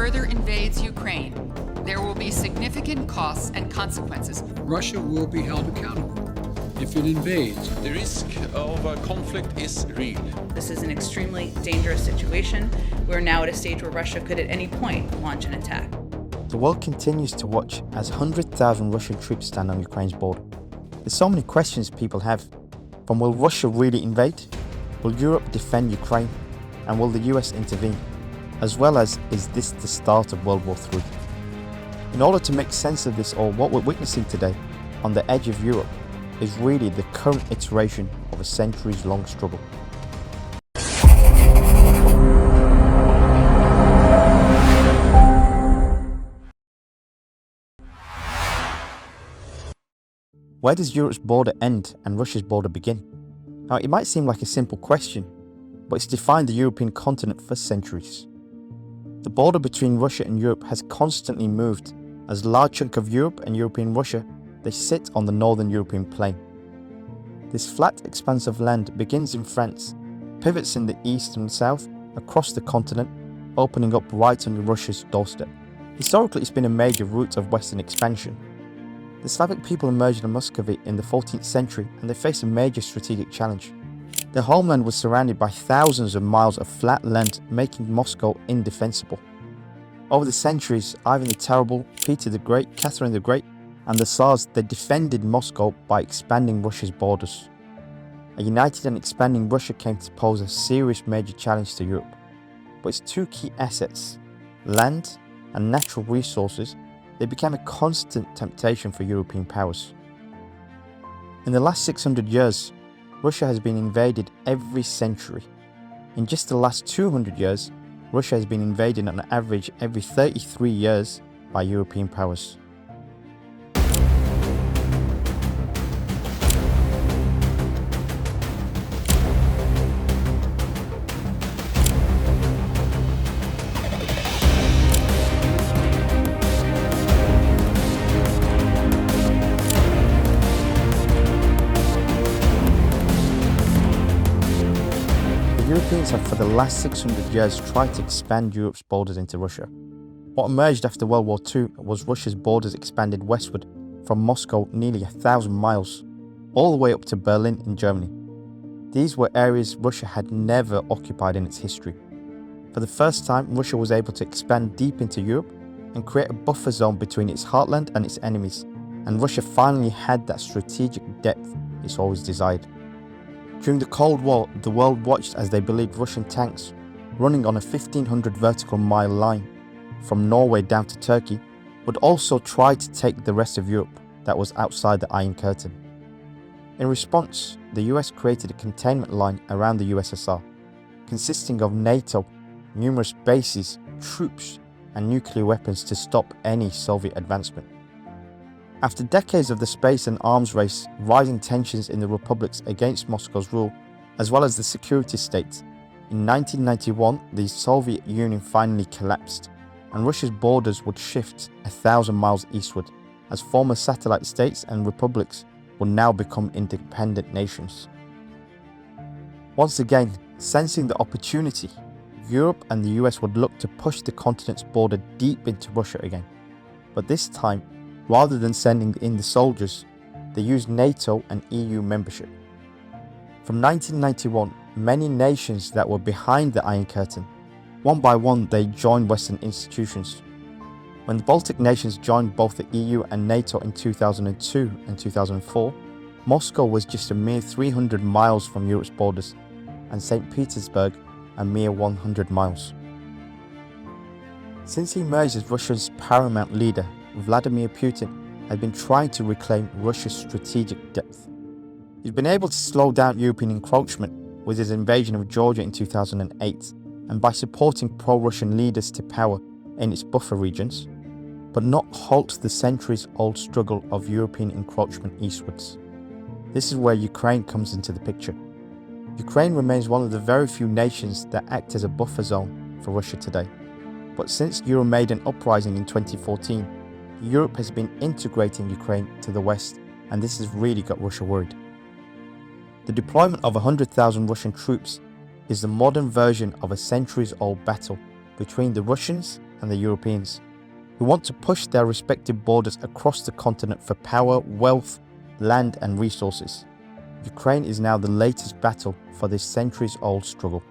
further invades Ukraine, there will be significant costs and consequences. Russia will be held accountable if it invades. The risk of a conflict is real. This is an extremely dangerous situation. We're now at a stage where Russia could at any point launch an attack. The world continues to watch as 100,000 Russian troops stand on Ukraine's border. There's so many questions people have. From will Russia really invade? Will Europe defend Ukraine? And will the US intervene? As well as, is this the start of World War III? In order to make sense of this all, what we're witnessing today on the edge of Europe is really the current iteration of a centuries-long struggle. Where does Europe's border end and Russia's border begin? Now, it might seem like a simple question, but it's defined the European continent for centuries. The border between Russia and Europe has constantly moved, as a large chunk of Europe and European Russia, they sit on the northern European plain. This flat expanse of land begins in France, pivots in the east and south, across the continent, opening up right on Russia's doorstep. Historically, it's been a major route of Western expansion. The Slavic people emerged in Muscovy in the 14th century, and they faced a major strategic challenge. Their homeland was surrounded by thousands of miles of flat land, making Moscow indefensible. Over the centuries, Ivan the Terrible, Peter the Great, Catherine the Great, and the Tsars, they defended Moscow by expanding Russia's borders. A united and expanding Russia came to pose a serious major challenge to Europe. But its two key assets, land and natural resources, they became a constant temptation for European powers. In the last 600 years, Russia has been invaded every century. In just the last 200 years, Russia has been invaded on average every 33 years by European powers. Europeans have for the last 600 years tried to expand Europe's borders into Russia. What emerged after World War II was Russia's borders expanded westward from Moscow nearly 1,000 miles, all the way up to Berlin in Germany. These were areas Russia had never occupied in its history. For the first time, Russia was able to expand deep into Europe and create a buffer zone between its heartland and its enemies, and Russia finally had that strategic depth it's always desired. During the Cold War, the world watched as they believed Russian tanks, running on a 1,500 vertical mile line from Norway down to Turkey, would also try to take the rest of Europe that was outside the Iron Curtain. In response, the US created a containment line around the USSR, consisting of NATO, numerous bases, troops, and nuclear weapons to stop any Soviet advancement. After decades of the space and arms race, rising tensions in the republics against Moscow's rule, as well as the security state, in 1991 the Soviet Union finally collapsed, and Russia's borders would shift 1,000 miles eastward, as former satellite states and republics would now become independent nations. Once again, sensing the opportunity, Europe and the US would look to push the continent's border deep into Russia again. But this time, rather than sending in the soldiers, they used NATO and EU membership. From 1991, many nations that were behind the Iron Curtain, one by one they joined Western institutions. When the Baltic nations joined both the EU and NATO in 2002 and 2004, Moscow was just a mere 300 miles from Europe's borders, and St. Petersburg a mere 100 miles. Since he emerged as Russia's paramount leader, Vladimir Putin had been trying to reclaim Russia's strategic depth. He's been able to slow down European encroachment with his invasion of Georgia in 2008 and by supporting pro-Russian leaders to power in its buffer regions, but not halt the centuries-old struggle of European encroachment eastwards. This is where Ukraine comes into the picture. Ukraine remains one of the very few nations that act as a buffer zone for Russia today. But since Euromaidan uprising in 2014, Europe has been integrating Ukraine to the West, and this has really got Russia worried. The deployment of 100,000 Russian troops is the modern version of a centuries-old battle between the Russians and the Europeans, who want to push their respective borders across the continent for power, wealth, land and resources. Ukraine is now the latest battle for this centuries-old struggle.